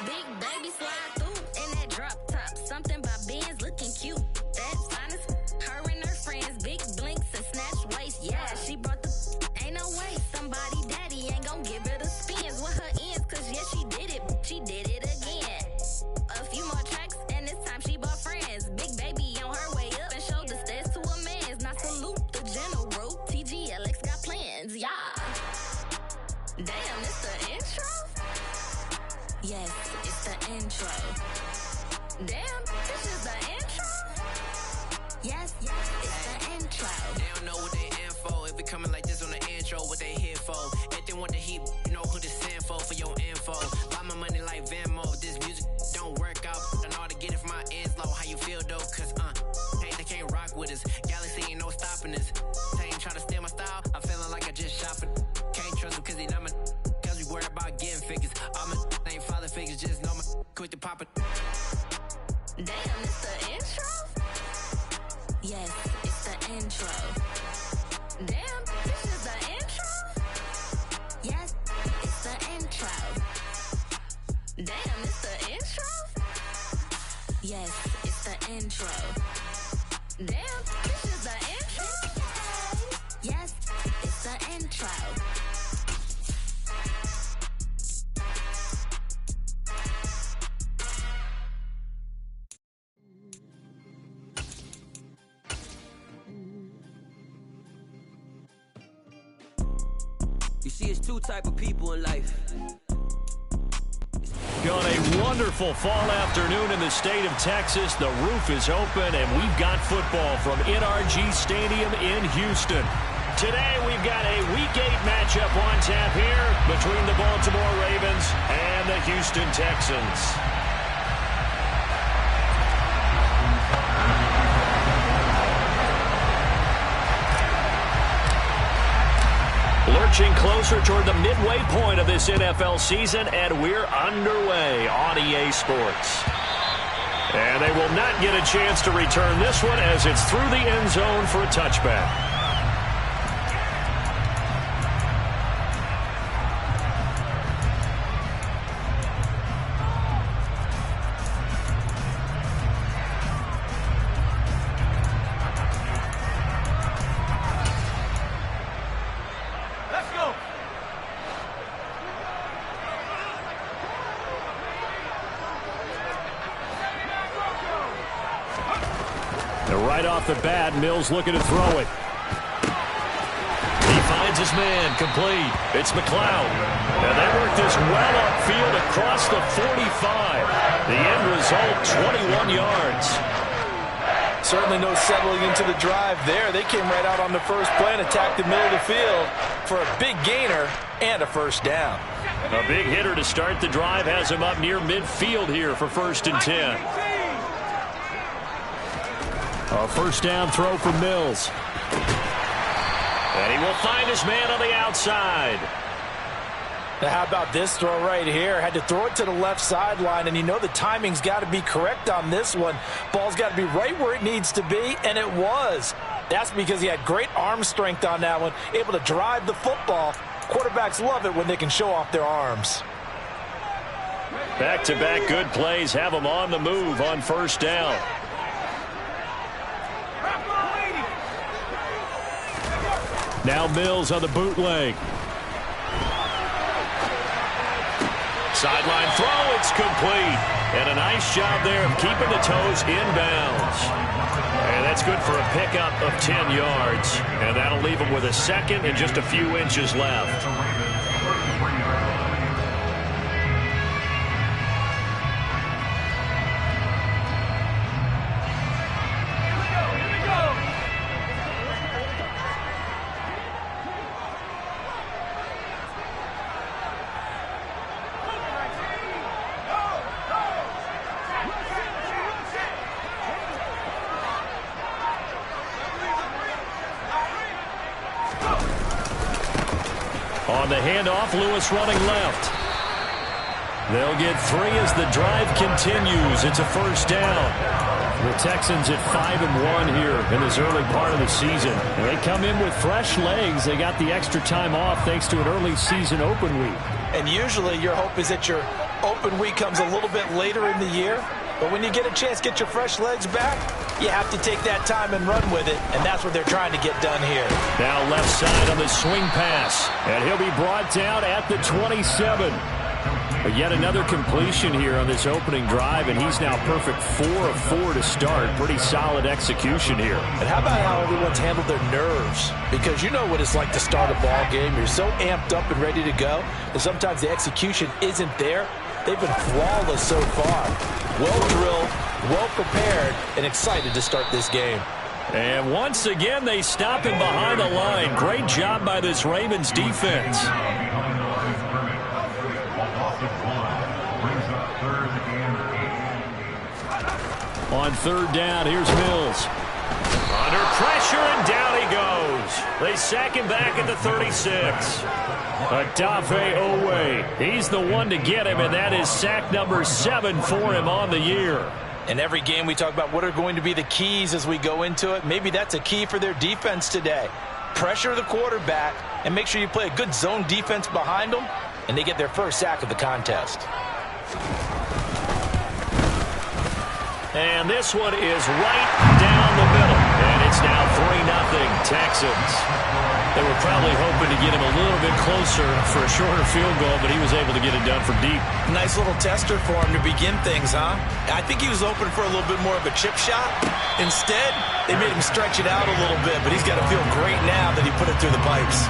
Big baby slide through in that drop top. Something by Benz looking cute. That's honest. Her and her friends, big blinks and snatch waist. Yeah, she brought the ain't no way. Somebody daddy ain't gon' give her the spins with her ends. Cause yeah, she did it. She did it again. A few more tracks and this time she bought friends. Big baby on her way up and showed the stairs to a man's. Now salute the general. TGLX got plans, yeah. Damn, it's the intro? Yes, it's the intro. Damn, this is the intro? Yes, it's the intro. They don't know what they in for. If it coming like this on the intro, what they here for? If they want the heat, you know who to send for your info. Buy my money like Venmo. This music don't work out. I know how to get it from my ends low. How you feel though? Cause hey, they can't rock with us. Galaxy ain't no stopping us. They ain't trying to steal my style. I'm feeling like I just shot for. Can't trust them cause they not my. Cause we worried about getting figures. All my ain't father figures, just know my quick to pop it. Damn, it's the intro? Yes, it's the intro. Damn, this is the intro? Yes, it's the intro. Damn, it's the intro? Yes, it's the intro. Damn, this is the intro? Yes, it's the intro. You see, it's two type of people in life. On a wonderful fall afternoon in the state of Texas, the roof is open, and we've got football from NRG Stadium in Houston. Today, we've got a Week 8 matchup on tap here between the Baltimore Ravens and the Houston Texans. Lurching closer toward the midway point of this NFL season, and we're underway on EA Sports. And they will not get a chance to return this one as it's through the end zone for a touchback. Right off the bat, Mills looking to throw it. He finds his man, complete. It's McLeod. And they work this well upfield across the 45. The end result, 21 yards. Certainly no settling into the drive there. They came right out on the first play and attacked the middle of the field for a big gainer and a first down. A big hitter to start the drive has him up near midfield here for 1st and 10. A first down throw for Mills. And he will find his man on the outside. Now how about this throw right here? Had to throw it to the left sideline, and you know the timing's got to be correct on this one. Ball's got to be right where it needs to be, and it was. That's because he had great arm strength on that one, able to drive the football. Quarterbacks love it when they can show off their arms. Back-to-back good plays have them on the move on first down. Now Mills on the bootleg. Sideline throw, it's complete. And a nice job there of keeping the toes inbounds. And that's good for a pickup of 10 yards. And that'll leave him with a second and just a few inches left. On the handoff, Lewis running left. They'll get 3 as the drive continues. It's a first down. The Texans at 5-1 here in this early part of the season. And they come in with fresh legs. They got the extra time off thanks to an early season open week. And usually your hope is that you're open week comes a little bit later in the year, but when you get a chance to get your fresh legs back, you have to take that time and run with it, and that's what they're trying to get done here. Now left side on the swing pass, and he'll be brought down at the 27. But yet another completion here on this opening drive, and he's now perfect 4 of 4 to start. Pretty solid execution here. And how about how everyone's handled their nerves? Because you know what it's like to start a ball game. You're so amped up and ready to go, and sometimes the execution isn't there. They've been flawless so far. Well drilled, well prepared, and excited to start this game. And once again, they stop him behind the line. Great job by this Ravens defense. On third down, here's Mills. Under pressure, and down he goes. They sack him back at the 36. Odafe Oweh, he's the one to get him, and that is sack number 7 for him on the year. In every game we talk about what are going to be the keys as we go into it. Maybe that's a key for their defense today. Pressure the quarterback and make sure you play a good zone defense behind them, and they get their first sack of the contest. And this one is right down the middle. And it's now 3-0 Texans. They were probably hoping to get him a little bit closer for a shorter field goal, but he was able to get it done from deep. Nice little tester for him to begin things, huh? I think he was open for a little bit more of a chip shot. Instead, they made him stretch it out a little bit, but he's got to feel great now that he put it through the pipes.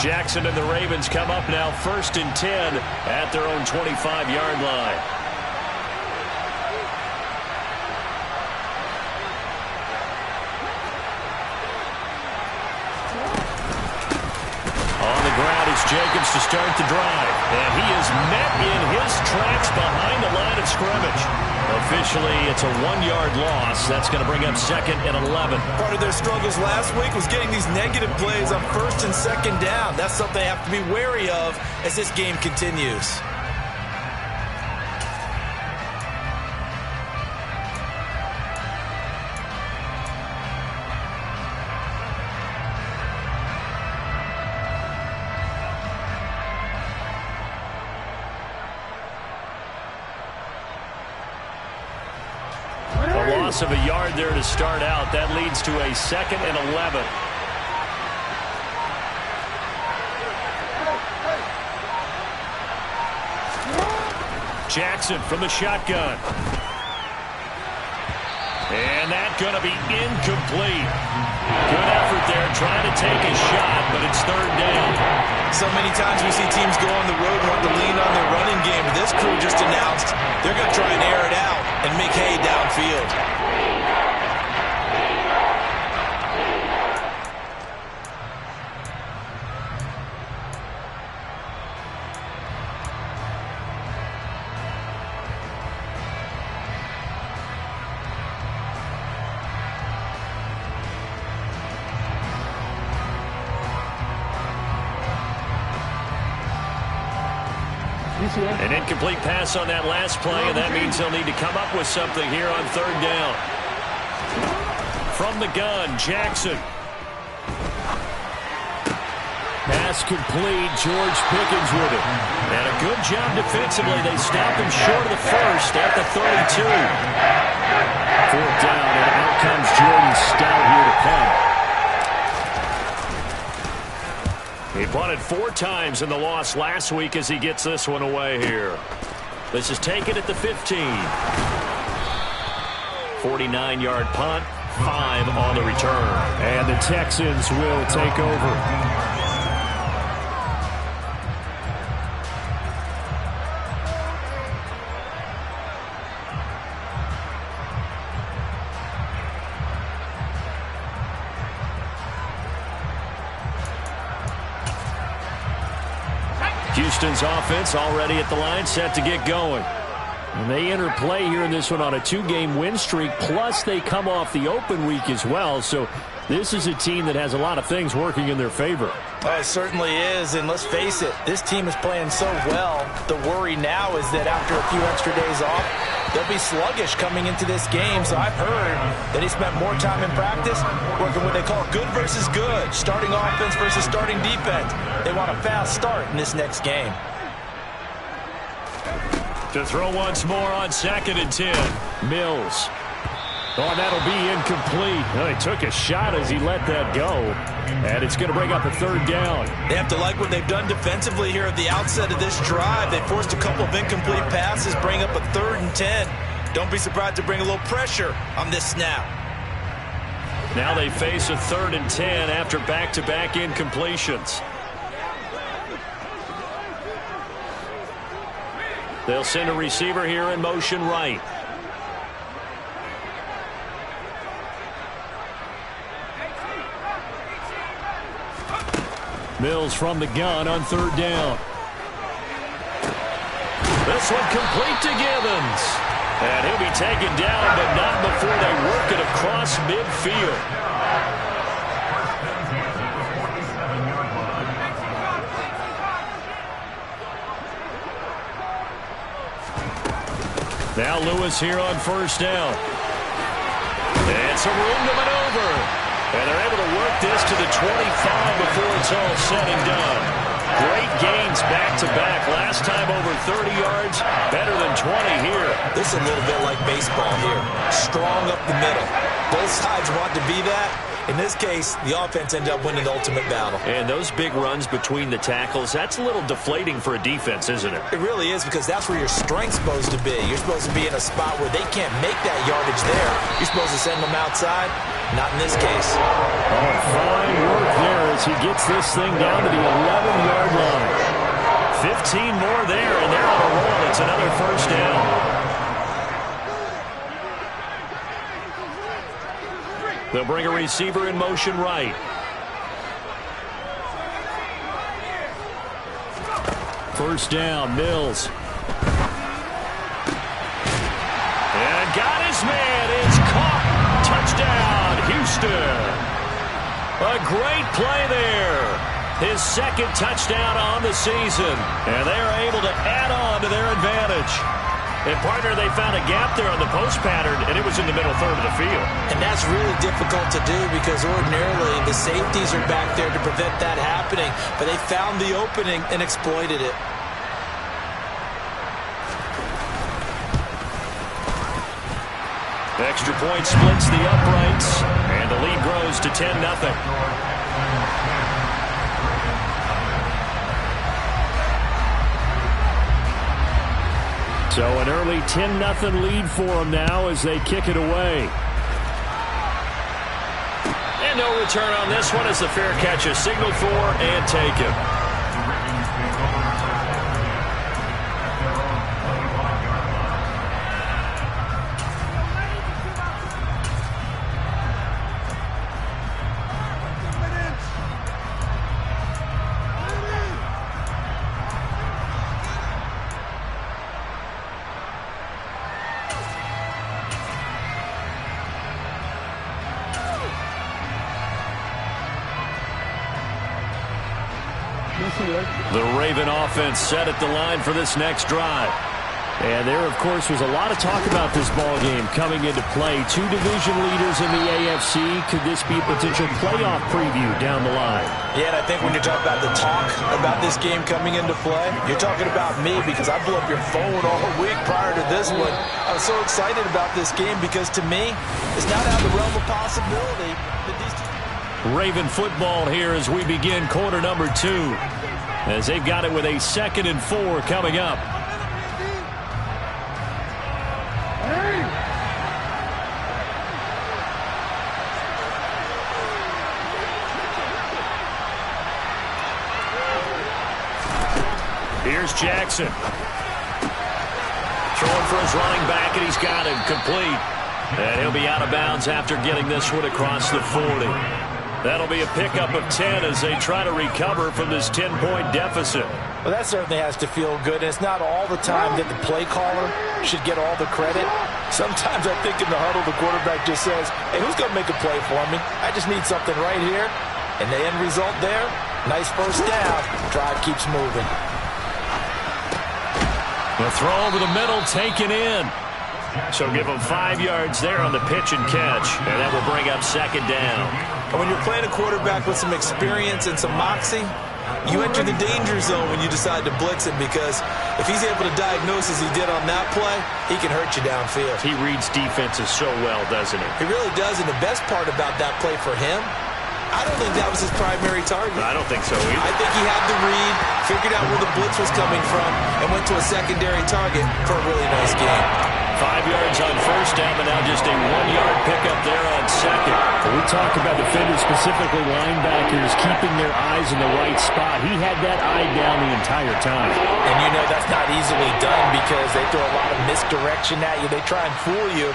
Jackson and the Ravens come up now 1st and 10 at their own 25-yard line. On the ground is Jacobs to start the drive. And he is met in his tracks behind the line of scrimmage. Officially, it's a 1-yard loss. That's going to bring up 2nd and 11. Part of their struggles last week was getting these negative plays on 1st and 2nd down. That's something they have to be wary of as this game continues. Of a yard there to start out. That leads to a 2nd and 11. Jackson from the shotgun. And that's going to be incomplete. Good effort there trying to take a shot, but it's 3rd down. So many times we see teams go on the road and want to lean on their running game, but this crew just announced they're going to try and air it out and make hay downfield. An incomplete pass on that last play, and that means they'll need to come up with something here on 3rd down. From the gun, Jackson. Pass complete. George Pickens with it. And a good job defensively. They stop him short of the first at the 32. 4th down, and out comes Jordan Stout here to punt. He punted 4 times in the loss last week as he gets this one away here. This is taken at the 15. 49-yard punt, 5 on the return. And the Texans will take over. Houston's offense already at the line, set to get going. And they enter play here in this one on a 2-game win streak, plus they come off the open week as well. So this is a team that has a lot of things working in their favor. Oh, it certainly is, and let's face it, this team is playing so well. The worry now is that after a few extra days off, they'll be sluggish coming into this game. So I've heard that he spent more time in practice working what they call good versus good, starting offense versus starting defense. They want a fast start in this next game. To throw once more on 2nd and 10. Mills. Oh, and that'll be incomplete. Well, he took a shot as he let that go. And it's going to bring up a 3rd down. They have to like what they've done defensively here at the outset of this drive. They forced a couple of incomplete passes, bring up a 3rd and 10. Don't be surprised to bring a little pressure on this snap. Now they face a 3rd and 10 after back-to-back incompletions. They'll send a receiver here in motion right. Mills from the gun on 3rd down. This one complete to Givens. And he'll be taken down, but not before they work it across midfield. Now Lewis here on 1st down. And some room to maneuver. And they're able to work this to the 25 before it's all said and done. Great gains back-to-back. Last time over 30 yards, better than 20 here. This is a little bit like baseball here. Strong up the middle. Both sides want to be that. In this case, the offense ended up winning the ultimate battle. And those big runs between the tackles, that's a little deflating for a defense, isn't it? It really is, because that's where your strength's supposed to be. You're supposed to be in a spot where they can't make that yardage there. You're supposed to send them outside. Not in this case. Oh, fine work there as he gets this thing down to the 11-yard line. 15 more there, and they're on a roll. It's another 1st down. They'll bring a receiver in motion right. First down, Mills. And got his man. It's caught. Touchdown, Houston. A great play there. His 2nd touchdown on the season. And they are able to add on to their advantage. And, partner, they found a gap there on the post pattern, and it was in the middle 3rd of the field. And that's really difficult to do because ordinarily the safeties are back there to prevent that happening. But they found the opening and exploited it. Extra point splits the uprights, and the lead grows to 10-0. So an early 10-0 lead for them now as they kick it away. And no return on this one as the fair catch is signaled for and taken. The Raven offense set at the line for this next drive. And there, of course, was a lot of talk about this ball game coming into play. 2 division leaders in the AFC. Could this be a potential playoff preview down the line? Yeah, and I think when you're talking about the talk about this game coming into play, you're talking about me because I blew up your phone all week prior to this one. I was so excited about this game because, to me, it's not out of the realm of possibility that these two... Raven football here as we begin quarter number 2. As they've got it with a 2nd and 4 coming up. Here's Jackson. Throwing for his running back, and he's got him complete. And he'll be out of bounds after getting this one across the 40. That'll be a pickup of 10 as they try to recover from this 10-point deficit. Well, that certainly has to feel good. And it's not all the time that the play caller should get all the credit. Sometimes I think in the huddle, the quarterback just says, hey, who's going to make a play for me? I just need something right here. And the end result there, nice first down. Drive keeps moving. The throw over the middle taken in. So give them 5 yards there on the pitch and catch, and that will bring up second down. And when you're playing a quarterback with some experience and some moxie, you enter the danger zone when you decide to blitz him, because if he's able to diagnose as he did on that play, he can hurt you downfield. He reads defenses so well, doesn't he? He really does, and the best part about that play for him, I don't think that was his primary target. I don't think so either. I think he had the read, figured out where the blitz was coming from, and went to a secondary target for a really nice game. 5 yards on first down, but now just a 1-yard pickup there on second. We talk about defenders, specifically linebackers, keeping their eyes in the right spot. He had that eye down the entire time. And you know that's not easily done because they throw a lot of misdirection at you. They try and fool you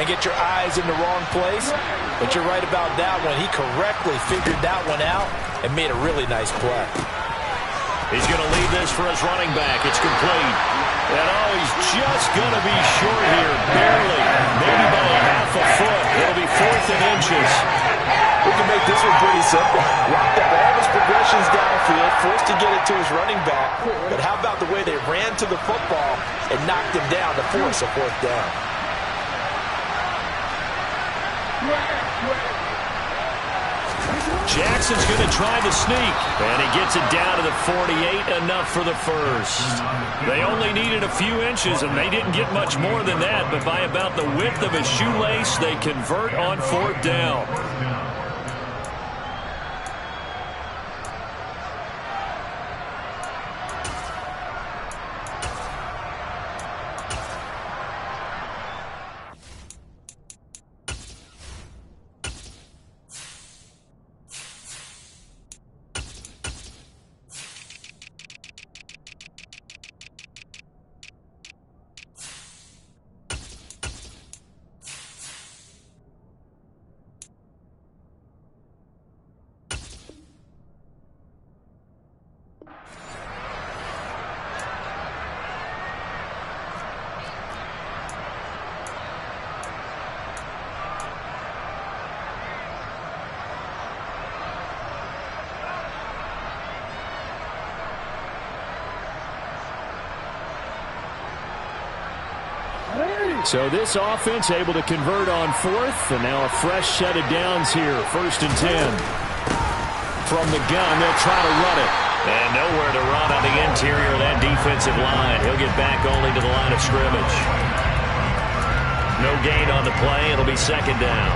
and get your eyes in the wrong place. But you're right about that one. He correctly figured that one out and made a really nice play. He's going to lead this for his running back. It's complete. And he's just going to be short here, barely, maybe by a half a foot. It'll be 4th and inches. We can make this one pretty simple. Locked up all his progressions downfield, forced to get it to his running back. But how about the way they ran to the football and knocked him down to force a 4th down? Jackson's going to try to sneak, and he gets it down to the 48, enough for the first. They only needed a few inches, and they didn't get much more than that, but by about the width of a shoelace, they convert on 4th down. So this offense able to convert on 4th, and now a fresh set of downs here, 1st and 10. From the gun, they'll try to run it. And nowhere to run on the interior of that defensive line. He'll get back only to the line of scrimmage. No gain on the play. It'll be 2nd down.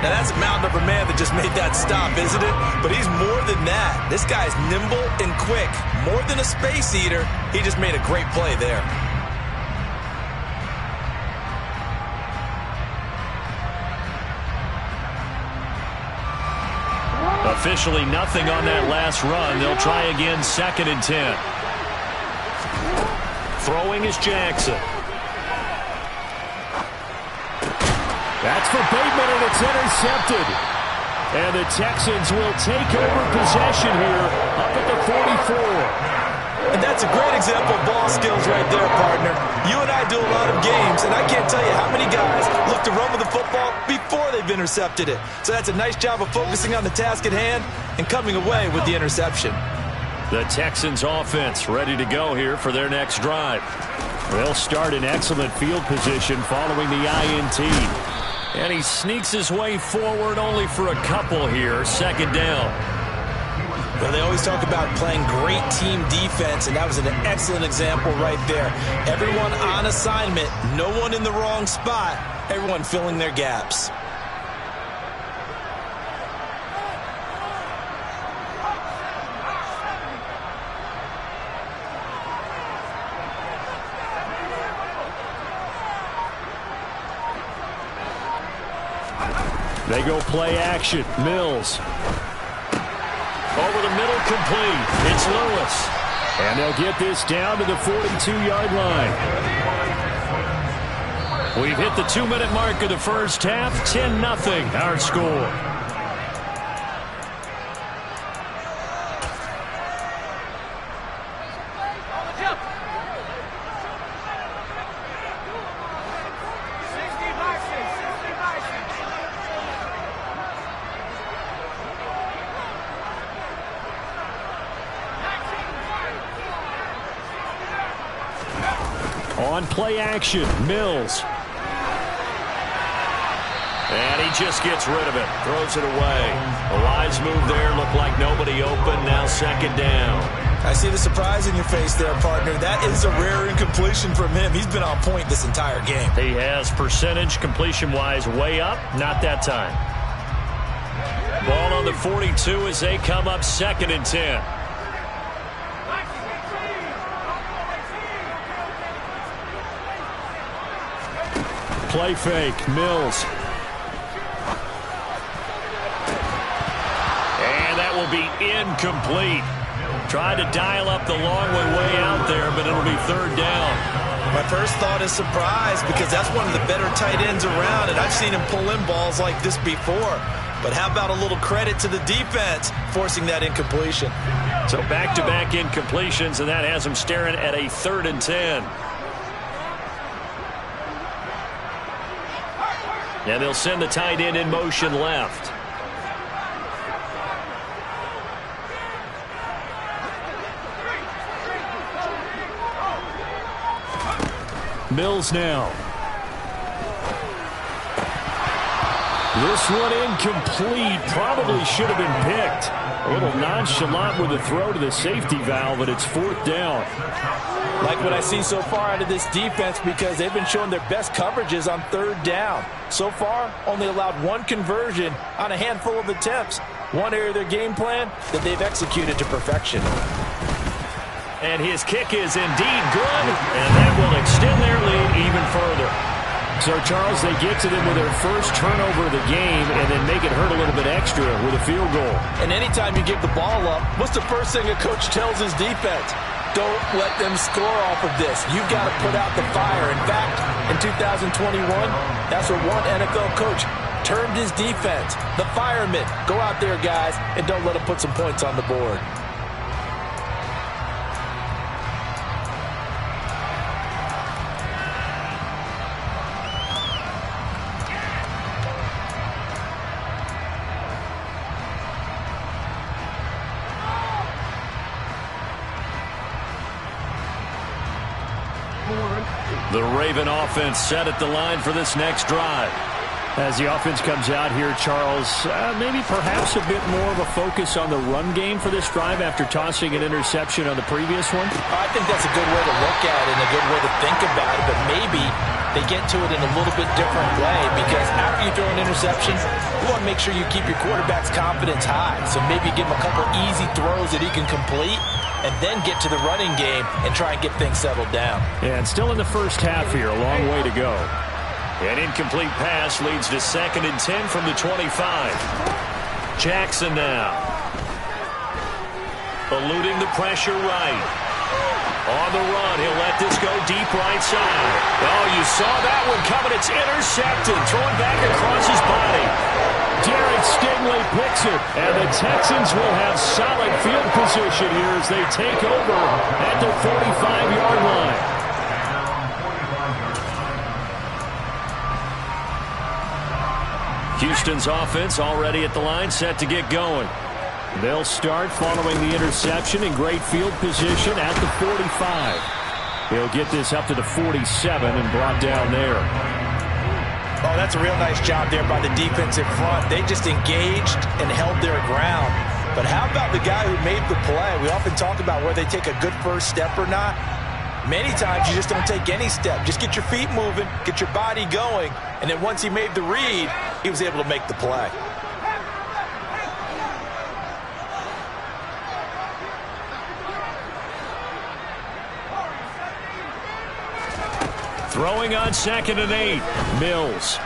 Now that's a mountain of a man that just made that stop, isn't it? But he's more than that. This guy's nimble and quick. More than a space eater, he just made a great play there. Officially nothing on that last run. They'll try again, 2nd and 10. Throwing is Jackson. That's for Bateman, and it's intercepted. And the Texans will take over possession here up at the 44. And that's a great example of ball skills right there, partner. You and I do a lot of games, and I can't tell you how many guys look to run with the football before they've intercepted it. So that's a nice job of focusing on the task at hand and coming away with the interception. The Texans offense ready to go here for their next drive. They'll start in excellent field position following the INT. And he sneaks his way forward only for a couple here, 2nd down. Well, they always talk about playing great team defense, and that was an excellent example right there. Everyone on assignment, no one in the wrong spot, everyone filling their gaps. They go play action. Mills. Over the middle, complete. It's Lewis. And they'll get this down to the 42-yard line. We've hit the 2-minute mark of the first half. 10-0 our score. On play action, Mills. And he just gets rid of it. Throws it away. A wise move there. Looked like nobody open. Now second down. I see the surprise in your face there, partner. That is a rare incompletion from him. He's been on point this entire game. He has percentage completion-wise way up. Not that time. Ball on the 42 as they come up 2nd and 10. Play fake. Mills. And that will be incomplete. Tried to dial up the long way out there, but it'll be 3rd down. My first thought is surprise because that's one of the better tight ends around, and I've seen him pull in balls like this before. But how about a little credit to the defense forcing that incompletion? So back-to-back incompletions, and that has him staring at a 3rd and 10. And they'll send the tight end in motion left. Mills now. This one incomplete. Probably should have been picked. A little nonchalant with the throw to the safety valve, but it's 4th down. Like what I see so far out of this defense because they've been showing their best coverages on 3rd down. So far, only allowed 1 conversion on a handful of attempts. One area of their game plan that they've executed to perfection. And his kick is indeed good, and that will extend their lead even further. So, Charles, they get to them with their first turnover of the game and then make it hurt a little bit extra with a field goal. And anytime you give the ball up, what's the first thing a coach tells his defense? Don't let them score off of this. You've got to put out the fire. In fact, in 2021, that's what one NFL coach termed his defense. The firemen. Go out there, guys, and don't let them put some points on the board. The Raven offense set at the line for this next drive. As the offense comes out here, Charles, maybe perhaps a bit more of a focus on the run game for this drive after tossing an interception on the previous one? I think that's a good way to look at it and a good way to think about it, but maybe they get to it in a little bit different way because after you throw an interception, you want to make sure you keep your quarterback's confidence high. So maybe give him a couple easy throws that he can complete and then get to the running game and try and get things settled down. And still in the first half here, a long way to go. An incomplete pass leads to 2nd and 10 from the 25. Jackson now. Eluding the pressure right. On the run, he'll let this go deep right side. Oh, you saw that one coming. It's intercepted. Thrown back across his body. Derek Stingley picks it, and the Texans will have solid field position here as they take over at the 45-yard line. Houston's offense already at the line, set to get going. They'll start following the interception in great field position at the 45. He'll get this up to the 47 and brought down there. Oh, that's a real nice job there by the defensive front. They just engaged and held their ground. But how about the guy who made the play? We often talk about whether they take a good first step or not. Many times you just don't take any step. Just get your feet moving, get your body going, and then once he made the read, he was able to make the play. Throwing on 2nd and 8. Mills.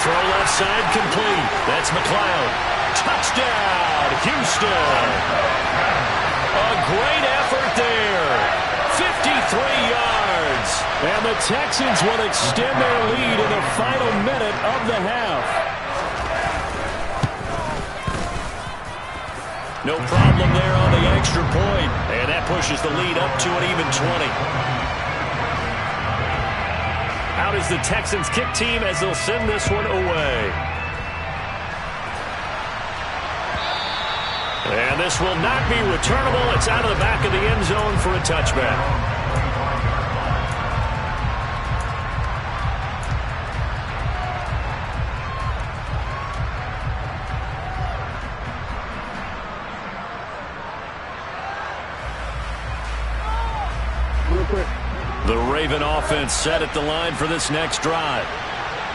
Throw left side complete. That's McLeod. Touchdown, Houston. A great effort there. 53 yards. And the Texans will extend their lead in the final minute of the half. No problem there on the extra point. And that pushes the lead up to an even 20. Out is the Texans kick team as they'll send this one away. And this will not be returnable. It's out of the back of the end zone for a touchback. The Raven offense set at the line for this next drive.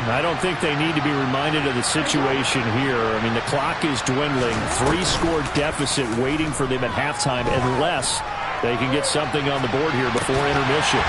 I don't think they need to be reminded of the situation here. I mean, the clock is dwindling. 3-score deficit waiting for them at halftime unless they can get something on the board here before intermission.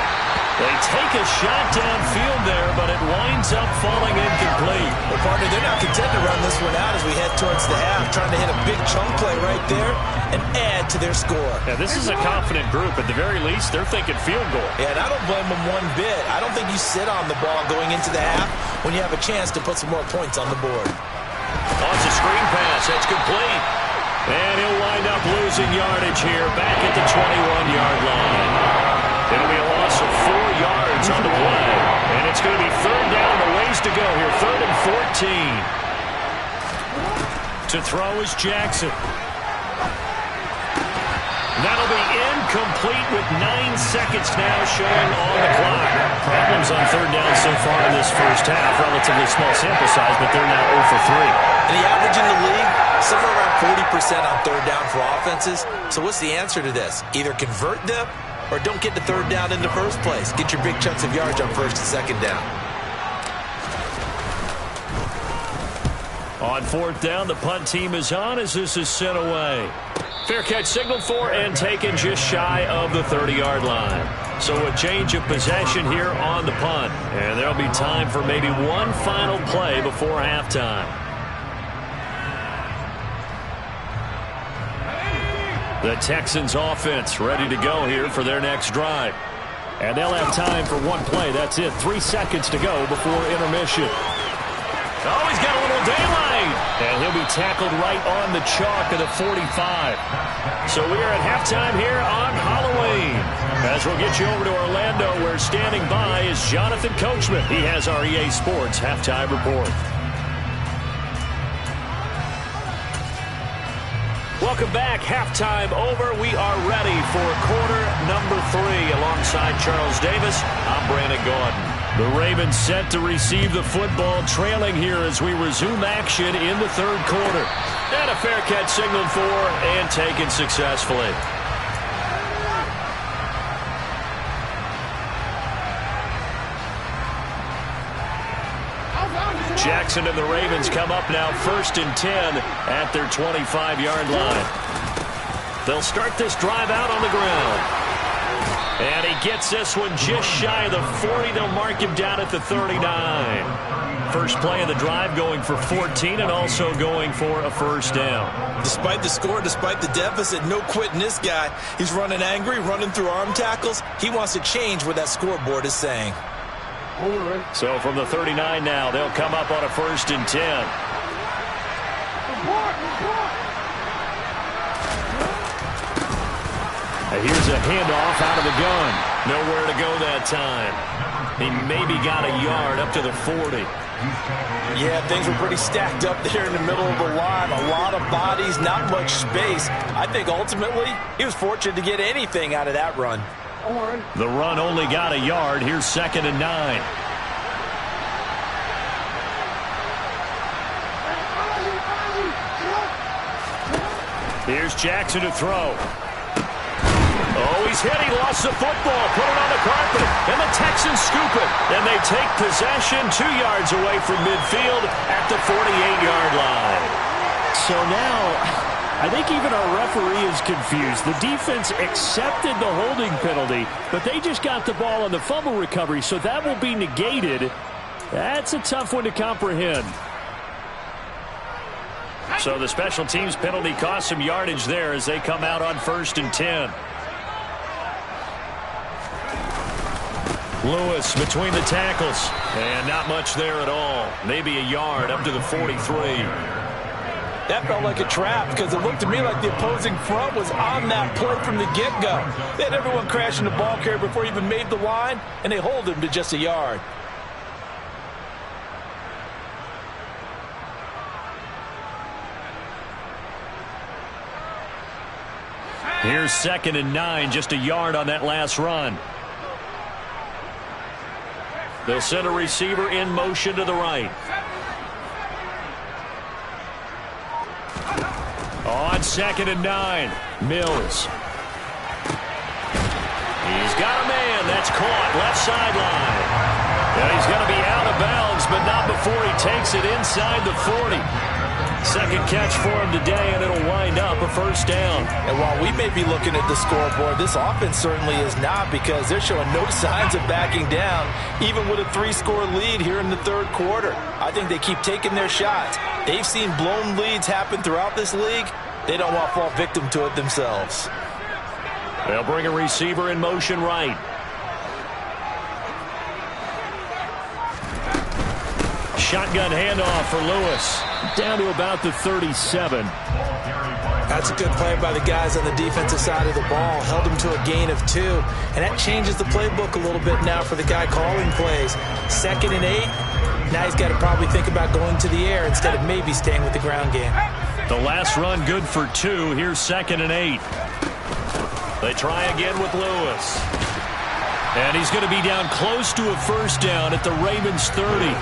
They take a shot downfield there, but it winds up falling incomplete. Well, partner, they're not content to run this one out as we head towards the half, trying to hit a big chunk play right there and add to their score. Yeah, this is a confident group. At the very least, they're thinking field goal. Yeah, and I don't blame them one bit. I don't think you sit on the ball going into the half when you have a chance to put some more points on the board. Oh, it's a screen pass. That's complete. And he'll wind up losing yardage here back at the 21-yard line. It'll be a loss of 4 yards on the play. And it's going to be third down and a ways to go here. 3rd and 14. To throw is Jackson. That'll be incomplete with 9 seconds now showing on the clock. Problems on third down so far in this first half. Relatively small sample size, but they're now 0 for 3. And the average in the league, somewhere around 40% on third down for offenses. So what's the answer to this? Either convert them or don't get the third down in the first place. Get your big chunks of yards on first and second down. On 4th down, the punt team is on as this is sent away. Fair catch signaled for and taken just shy of the 30-yard line. So a change of possession here on the punt. And there'll be time for maybe one final play before halftime. The Texans offense ready to go here for their next drive. And they'll have time for one play. That's it. 3 seconds to go before intermission. Oh, he's got a little daylight. And he'll be tackled right on the chalk of the 45. So we are at halftime here on Halloween. As we'll get you over to Orlando, where standing by is Jonathan Coachman. He has our EA Sports halftime report. Welcome back. Halftime over. We are ready for quarter number 3. Alongside Charles Davis, I'm Brandon Gaudin. The Ravens set to receive the football, trailing here as we resume action in the 3rd quarter. And a fair catch signaled for and taken successfully. Jackson and the Ravens come up now 1st and 10 at their 25-yard line. They'll start this drive out on the ground. And he gets this one just shy of the 40. They'll mark him down at the 39. First play of the drive going for 14 and also going for a first down. Despite the score, despite the deficit, no quitting this guy. He's running angry, running through arm tackles. He wants to change what that scoreboard is saying. So from the 39 now, they'll come up on a 1st and 10. Here's a handoff out of the gun. Nowhere to go that time. He maybe got a yard up to the 40. Yeah, things were pretty stacked up there in the middle of the line. A lot of bodies, not much space. I think ultimately he was fortunate to get anything out of that run. The run only got a yard. Here's 2nd and 9. Here's Jackson to throw. Oh, he's hit. He lost the football. Put it on the carpet. And the Texans scoop it. And they take possession 2 yards away from midfield at the 48-yard line. So now, I think even our referee is confused. The defense accepted the holding penalty, but they just got the ball on the fumble recovery, so that will be negated. That's a tough one to comprehend. So the special teams penalty cost some yardage there as they come out on 1st and 10. Lewis between the tackles. And not much there at all. Maybe a yard up to the 43. That felt like a trap because it looked to me like the opposing front was on that play from the get-go. They had everyone crashing the ball carrier before he even made the line, and they hold him to just a yard. Here's 2nd and 9, just a yard on that last run. They'll send a receiver in motion to the right. On 2nd and 9, Mills. He's got a man That's caught left sideline. And he's going to be out of bounds, but not before he takes it inside the 40. Second catch for him today, and it'll wind up a first down. And while we may be looking at the scoreboard, this offense certainly is not, because they're showing no signs of backing down, even with a 3-score lead here in the third quarter. I think they keep taking their shots. They've seen blown leads happen throughout this league. They don't want to fall victim to it themselves. They'll bring a receiver in motion right. Shotgun handoff for Lewis. Down to about the 37. That's a good play by the guys on the defensive side of the ball. Held him to a gain of 2. And that changes the playbook a little bit now for the guy calling plays. 2nd and 8. Now he's got to probably think about going to the air instead of maybe staying with the ground game. The last run good for 2. Here's 2nd and 8. They try again with Lewis. And he's going to be down close to a first down at the Ravens 30.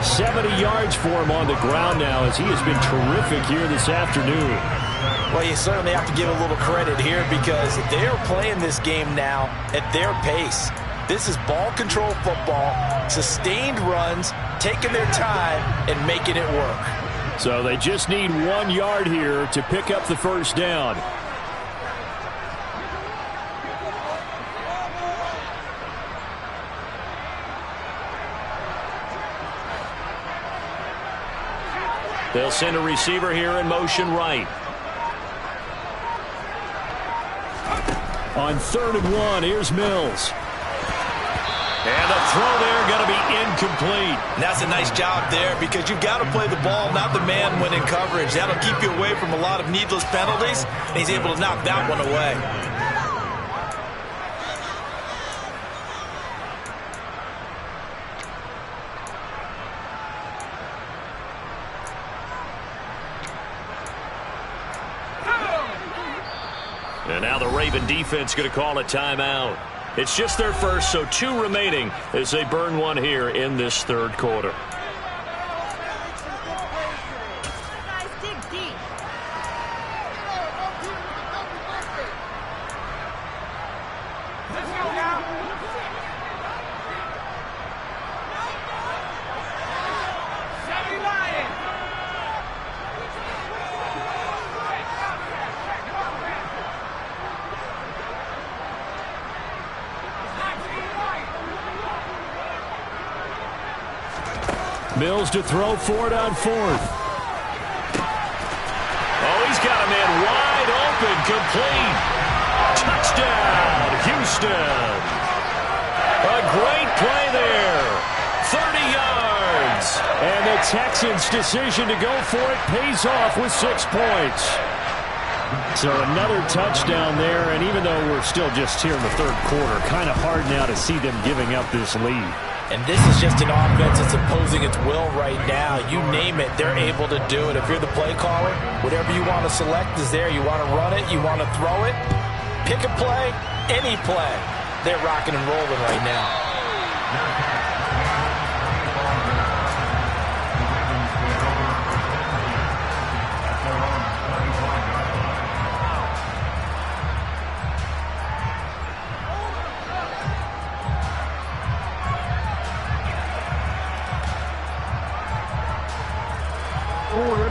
70 yards for him on the ground now, as he has been terrific here this afternoon. Well, you certainly have to give a little credit here, because they are playing this game now at their pace. This is ball control football, sustained runs, taking their time and making it work. So they just need 1 yard here to pick up the first down. They'll send a receiver here in motion right. On 3rd and 1, here's Mills. And a throw there going to be incomplete. And that's a nice job there, because you've got to play the ball, not the man when in coverage. That'll keep you away from a lot of needless penalties, and he's able to knock that one away. And now the Raven defense going to call a timeout. It's just their first, so 2 remaining as they burn one here in this third quarter. Mills to throw for it on 4th. Oh, he's got a man wide open, complete. Touchdown, Houston. A great play there. 30 yards. And the Texans' decision to go for it pays off with 6 points. So another touchdown there, and even though we're still just here in the third quarter, kind of hard now to see them giving up this lead. And this is just an offense that's imposing its will right now. You name it, they're able to do it. If you're the play caller, whatever you want to select is there. You want to run it, you want to throw it, pick a play, any play. They're rocking and rolling right now.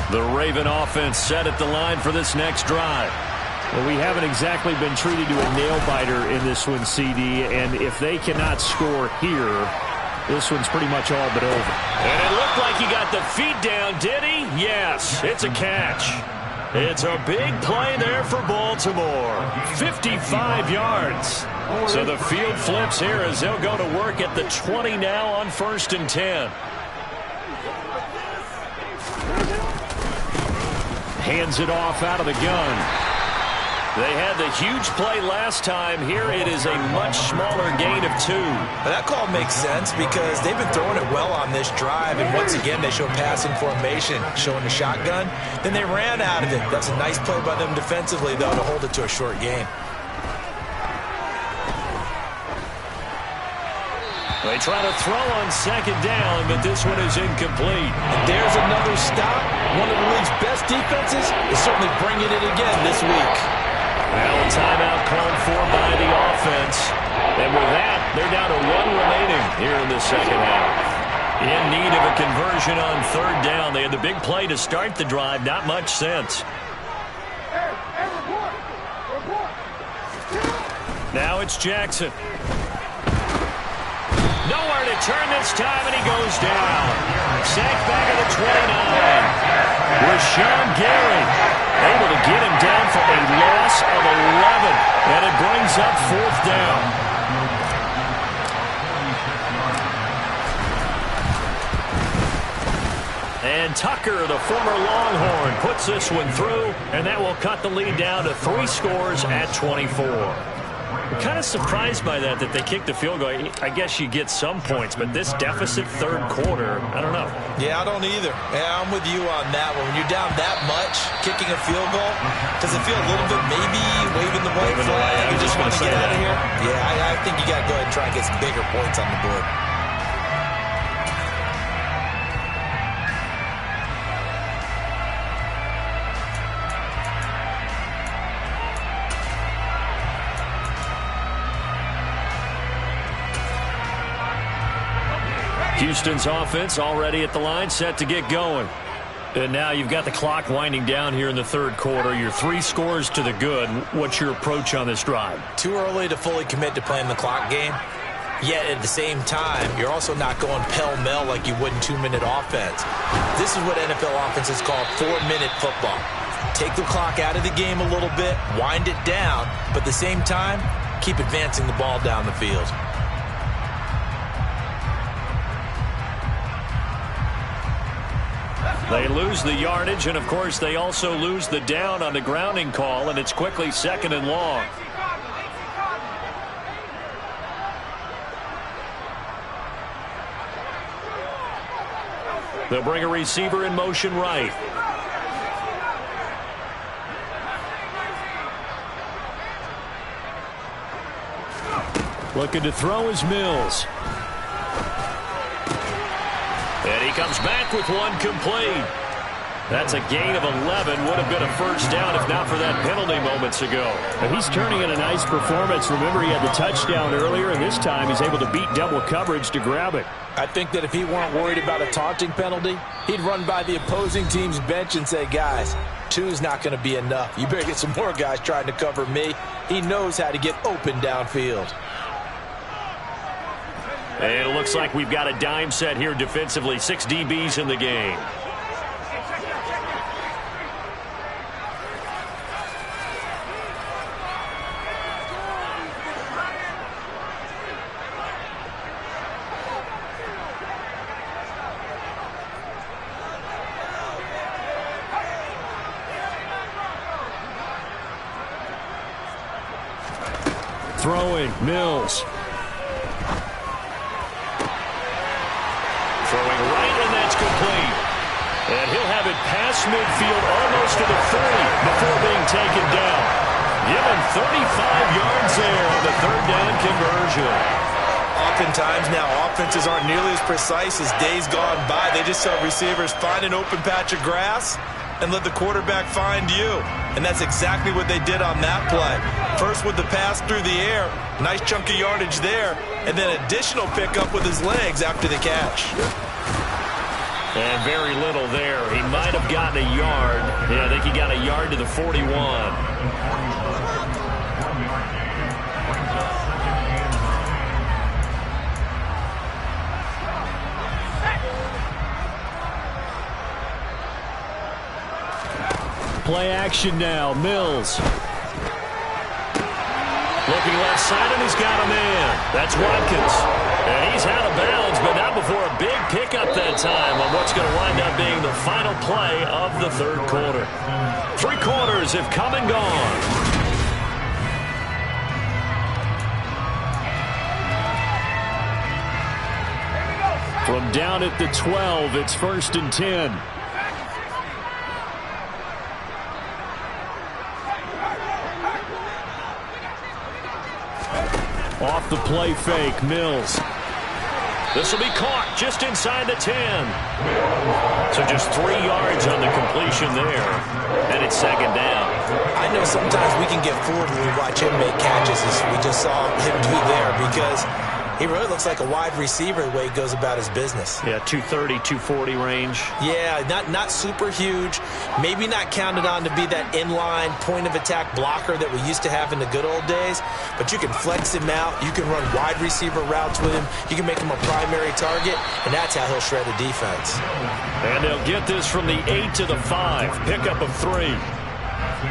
The Raven offense set at the line for this next drive. Well, we haven't exactly been treated to a nail-biter in this one, CD, and if they cannot score here, this one's pretty much all but over. And it looked like he got the feet down, did he? Yes, it's a catch. It's a big play there for Baltimore. 55 yards. So the field flips here as they'll go to work at the 20 now on 1st and 10. Hands it off out of the gun. They had the huge play last time. Here it is a much smaller gain of 2. Well, that call makes sense because they've been throwing it well on this drive. And once again, they show passing formation, showing the shotgun. Then they ran out of it. That's a nice play by them defensively, though, to hold it to a short gain. They try to throw on 2nd down, but this one is incomplete. And there's another stop. One of the league's best defenses is certainly bringing it again this week. Well, a timeout called for by the offense. And with that, They're down to 1 remaining here in the second half. In need of a conversion on third down. They had the big play to start the drive. Not much sense. Now it's Jackson. Nowhere to turn this time, and he goes down. Sacked back at the 29. Rashawn Gary able to get him down for a loss of 11. And it brings up fourth down. And Tucker, the former Longhorn, puts this one through, and that will cut the lead down to 3 scores at 24. I'm kind of surprised by that they kicked the field goal. I guess you get some points, but this deficit third quarter, I don't know. Yeah, I don't either. Yeah, I'm with you on that one. When you're down that much, kicking a field goal, does it feel a little bit maybe waving the white flag? You just want to get out of here? Yeah, I think you got to go ahead and try and get some bigger points on the board. Houston's offense already at the line, set to get going. And now you've got the clock winding down here in the third quarter. You're 3 scores to the good. What's your approach on this drive? Too early to fully commit to playing the clock game. Yet at the same time, you're also not going pell-mell like you would in 2-minute offense. This is what NFL offenses call 4-minute football. Take the clock out of the game a little bit, wind it down, but at the same time, keep advancing the ball down the field. They lose the yardage, and, of course, they also lose the down on the grounding call, and it's quickly 2nd and long. They'll bring a receiver in motion right. Looking to throw is Mills. And he comes back with one complete. That's a gain of 11. Would have been a first down if not for that penalty moments ago. And he's turning in a nice performance. Remember, he had the touchdown earlier, and this time he's able to beat double coverage to grab it. I think that if he weren't worried about a taunting penalty, he'd run by the opposing team's bench and say, guys, 2's not going to be enough. You better get some more guys trying to cover me. He knows how to get open downfield. And it looks like we've got a dime set here defensively. 6 DBs in the game. Throwing, Mills. Throwing right, and that's complete. And he'll have it past midfield almost to the 30 before being taken down. Given 35 yards there on the third down conversion. Oftentimes now offenses aren't nearly as precise as days gone by. They just saw receivers find an open patch of grass and let the quarterback find you. And that's exactly what they did on that play. First with the pass through the air, nice chunk of yardage there, and then additional pickup with his legs after the catch. And very little there. He might have gotten a yard. Yeah, I think he got a yard to the 41. Play action now, Mills. Looking left side, and he's got a man. That's Watkins. And he's out of bounds, but not before a big pickup that time on what's going to wind up being the final play of the third quarter. 3 quarters have come and gone. From down at the 12, it's 1st and 10. Off the play fake, Mills. This will be caught just inside the 10. So just 3 yards on the completion there. And it's 2nd down. I know sometimes we can get fooled when we watch him make catches, as we just saw him do there, because He really looks like a wide receiver the way he goes about his business. Yeah, 230, 240 range. Yeah, not super huge. Maybe not counted on to be that inline point-of-attack blocker that we used to have in the good old days. But you can flex him out. You can run wide receiver routes with him. You can make him a primary target, and that's how he'll shred a defense. And they'll get this from the 8 to the 5. Pickup of 3.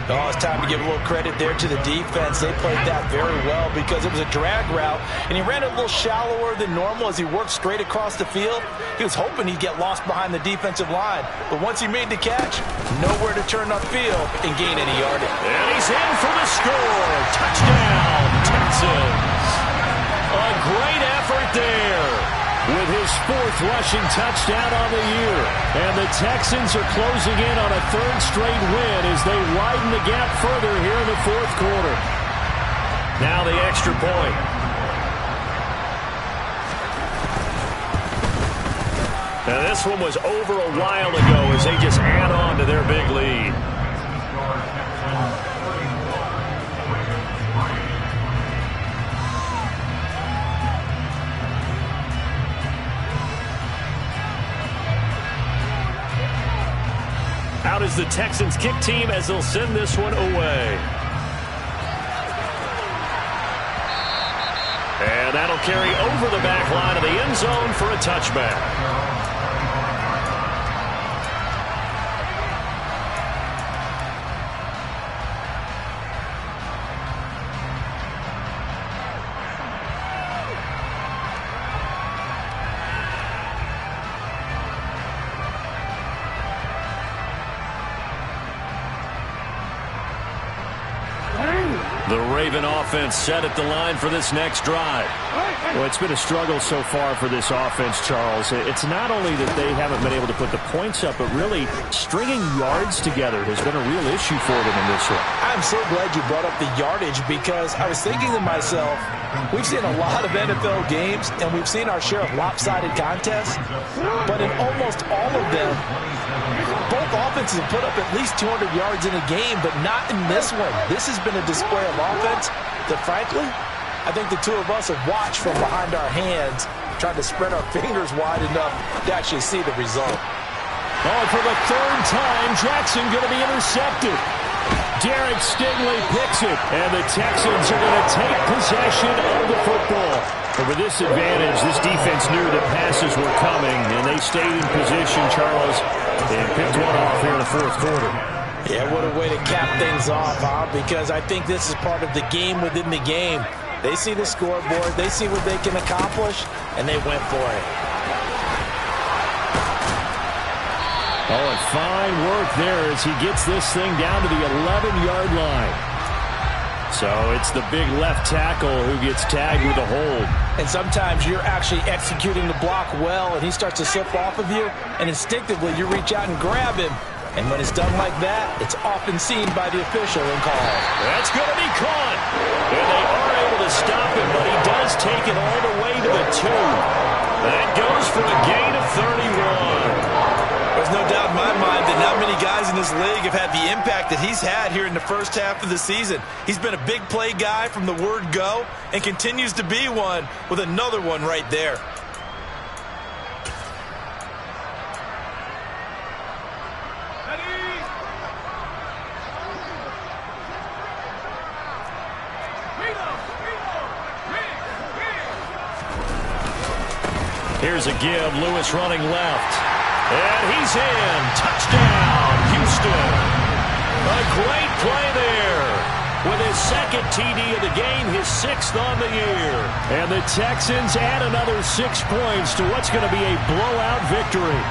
Oh, it's time to give a little credit there to the defense. They played that very well because it was a drag route, and he ran it a little shallower than normal as he worked straight across the field. He was hoping he'd get lost behind the defensive line, but once he made the catch, nowhere to turn upfield and gain any yardage. And he's in for the score. Touchdown, Texans. A great effort there, with his 4th rushing touchdown on the year. And the Texans are closing in on a 3rd straight win as they widen the gap further here in the 4th quarter. Now the extra point. Now this one was over a while ago as they just add on to their big lead. Out is the Texans kick team as they'll send this one away. And that'll carry over the back line of the end zone for a touchback. The Raven offense set at the line for this next drive. Well, it's been a struggle so far for this offense, Charles. It's not only that they haven't been able to put the points up, but really stringing yards together has been a real issue for them in this one. I'm so glad you brought up the yardage because I was thinking to myself, we've seen a lot of NFL games and we've seen our share of lopsided contests, but in almost all of them, both offenses have put up at least 200 yards in a game, but not in this one. This has been a display of offense that, frankly, I think the two of us have watched from behind our hands, trying to spread our fingers wide enough to actually see the result. Oh, for the 3rd time, Jackson going to be intercepted. Derek Stingley picks it, and the Texans are going to take possession of the football. But with this advantage, this defense knew that passes were coming, and they stayed in position, Charles, and picked one off here in the 4th quarter. Yeah, what a way to cap things off, huh? Because I think this is part of the game within the game. They see the scoreboard, they see what they can accomplish, and they went for it. Oh, and fine work there as he gets this thing down to the 11-yard line. So it's the big left tackle who gets tagged with a hold. And sometimes you're actually executing the block well, and he starts to slip off of you, and instinctively you reach out and grab him. And when it's done like that, it's often seen by the official and called. That's going to be caught. And they are able to stop him, but he does take it all the way to the 2. That goes for a gain of 31. There's no doubt in my mind that not many guys in this league have had the impact that he's had here in the first half of the season. He's been a big play guy from the word go and continues to be one with another one right there. Here's a give. Lewis running left. And he's in. Touchdown, Houston. A great play there. With his 2nd TD of the game, his 6th on the year. And the Texans add another 6 points to what's going to be a blowout victory.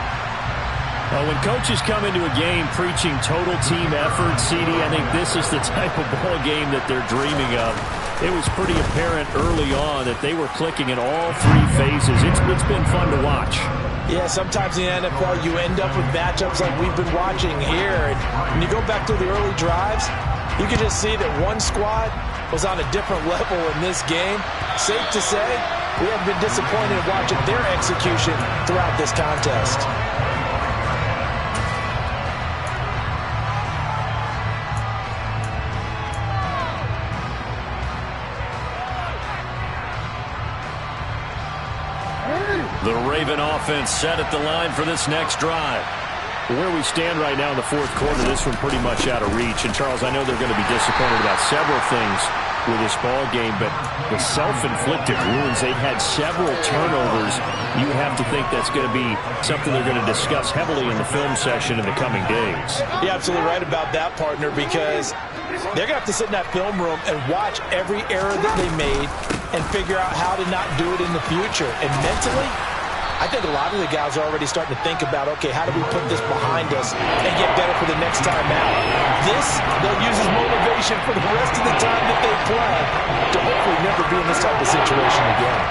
Well, when coaches come into a game preaching total team effort, CD, I think this is the type of ball game that they're dreaming of. It was pretty apparent early on that they were clicking in all 3 phases. It's been fun to watch. Yeah, sometimes in the NFL you end up with matchups like we've been watching here. And when you go back to the early drives, you can just see that one squad was on a different level in this game. Safe to say, we have been disappointed in watching their execution throughout this contest. The Raven offense set at the line for this next drive. Where we stand right now in the fourth quarter, this one pretty much out of reach. And, Charles, I know they're going to be disappointed about several things with this ball game, but the self-inflicted wounds, they've had several turnovers. You have to think that's going to be something they're going to discuss heavily in the film session in the coming days. You're absolutely right about that, partner, because they're going to have to sit in that film room and watch every error that they made and figure out how to not do it in the future. And mentally, I think a lot of the guys are already starting to think about, okay, how do we put this behind us and get better for the next time out? This, they'll use as motivation for the rest of the time that they play to hopefully never be in this type of situation again.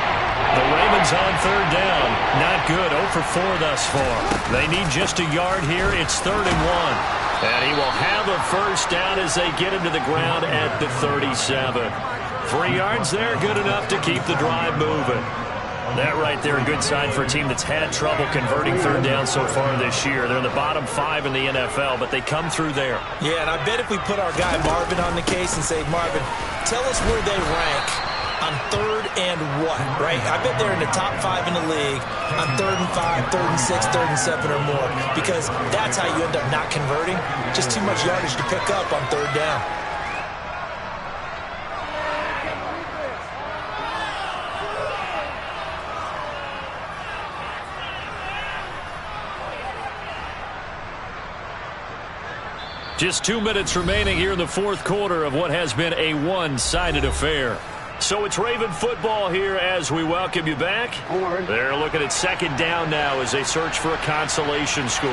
The Ravens on third down. Not good. 0 for 4 thus far. They need just a yard here. It's 3rd and 1. And he will have a first down as they get him to the ground at the 37. 3 yards there, good enough to keep the drive moving. That right there, a good sign for a team that's had trouble converting third down so far this year. They're in the bottom 5 in the NFL, but they come through there. Yeah, and I bet if we put our guy Marvin on the case and say, Marvin, tell us where they rank on 3rd and what, right? I bet they're in the top 5 in the league on 3rd and 5, 3rd and 6, 3rd and 7 or more, because that's how you end up not converting. Just too much yardage to pick up on 3rd down. Just 2 minutes remaining here in the fourth quarter of what has been a one-sided affair. So it's Raven football here as we welcome you back. They're looking at 2nd down now as they search for a consolation score.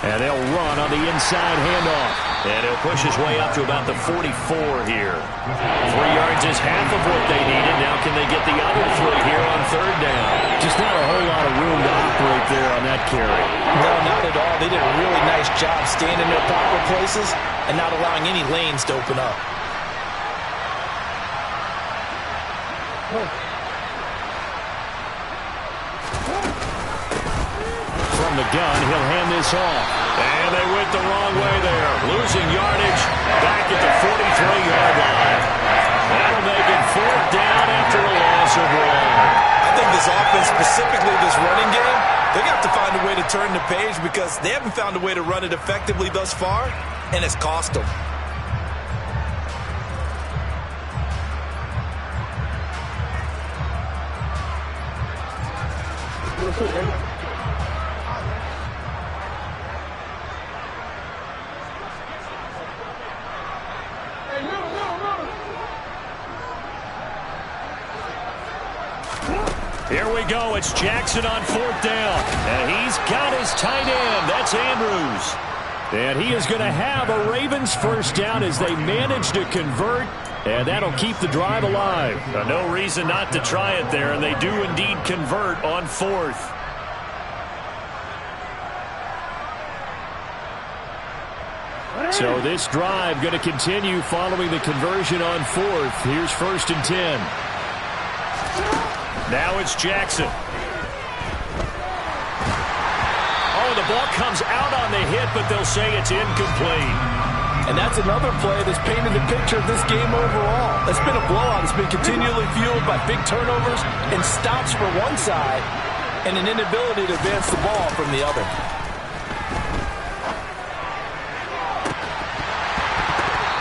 And they'll run on the inside handoff. And he'll push his way up to about the 44 here. 3 yards is half of what they needed. Now can they get the other 3 here on 3rd down? Just not a whole lot of room to operate there on that carry. No, not at all. They did a really nice job staying in their proper places and not allowing any lanes to open up. From the gun, he'll hand this off. And they went the wrong way there. Losing yardage back at the 43-yard line. That'll make it 4th down after a loss of 1. I think this offense, specifically this running game, they're going to have to find a way to turn the page because they haven't found a way to run it effectively thus far, and it's cost them. Here we go. It's Jackson on 4th down. And he's got his tight end. That's Andrews. And he is going to have a Ravens first down as they manage to convert. And that'll keep the drive alive. No reason not to try it there. And they do indeed convert on 4th. So this drive going to continue following the conversion on 4th. Here's 1st and 10. Now it's Jackson. Oh, the ball comes out on the hit, but they'll say it's incomplete. And that's another play that's painted the picture of this game overall. It's been a blowout. It's been continually fueled by big turnovers and stops for one side and an inability to advance the ball from the other.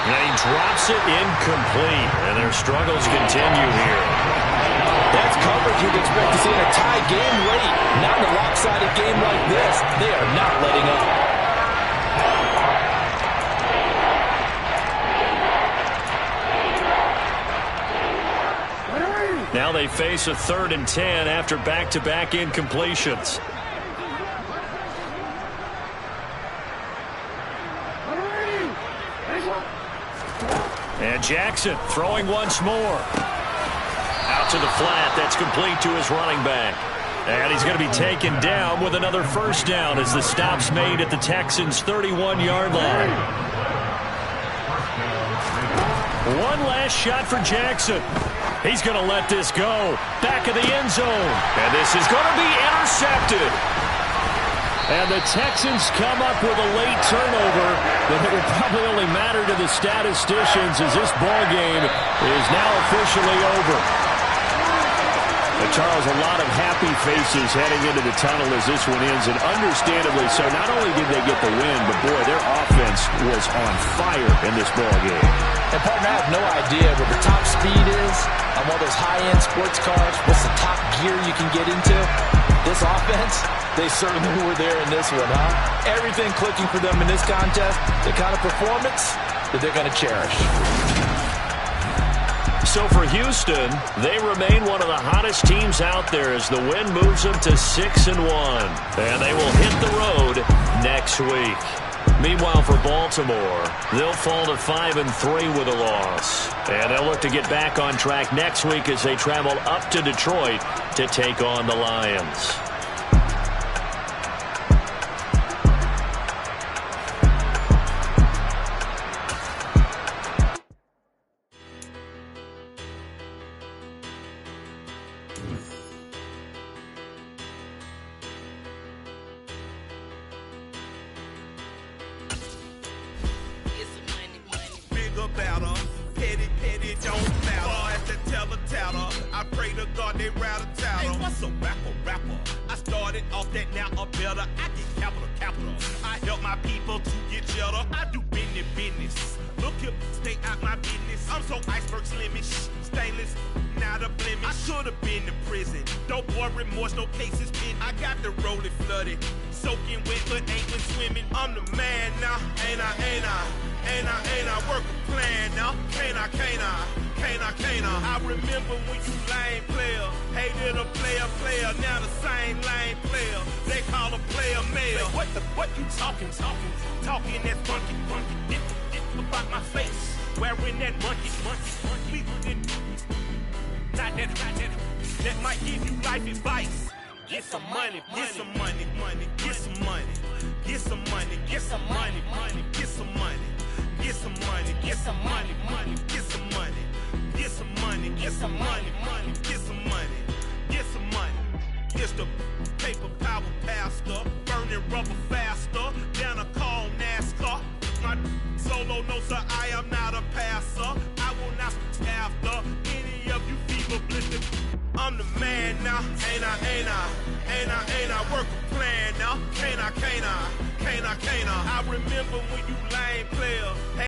And he drops it incomplete. And their struggles continue here. That's coverage you'd expect to see in a tie game late. Not in a lopsided game like this. They are not letting up. Now they face a 3rd and 10 after back-to-back incompletions. And Jackson throwing once more. Out to the flat. That's complete to his running back. And he's going to be taken down with another first down as the stop's made at the Texans' 31-yard line. One last shot for Jackson. He's going to let this go. Back of the end zone. And this is going to be intercepted. And the Texans come up with a late turnover, but it will probably only matter to the statisticians as this ball game is now officially over. But Charles, a lot of happy faces heading into the tunnel as this one ends, and understandably so. Not only did they get the win, but boy, their offense was on fire in this ball game. And partner, I have no idea what the top speed is on one of those high-end sports cars. What's the top gear you can get into? This offense, they certainly were there in this one, huh? Everything clicking for them in this contest, the kind of performance that they're going to cherish. So for Houston, they remain one of the hottest teams out there as the win moves them to 6-1. And they will hit the road next week. Meanwhile, for Baltimore, they'll fall to 5-3 with a loss. And they'll look to get back on track next week as they travel up to Detroit to take on the Lions. I remember when you lame player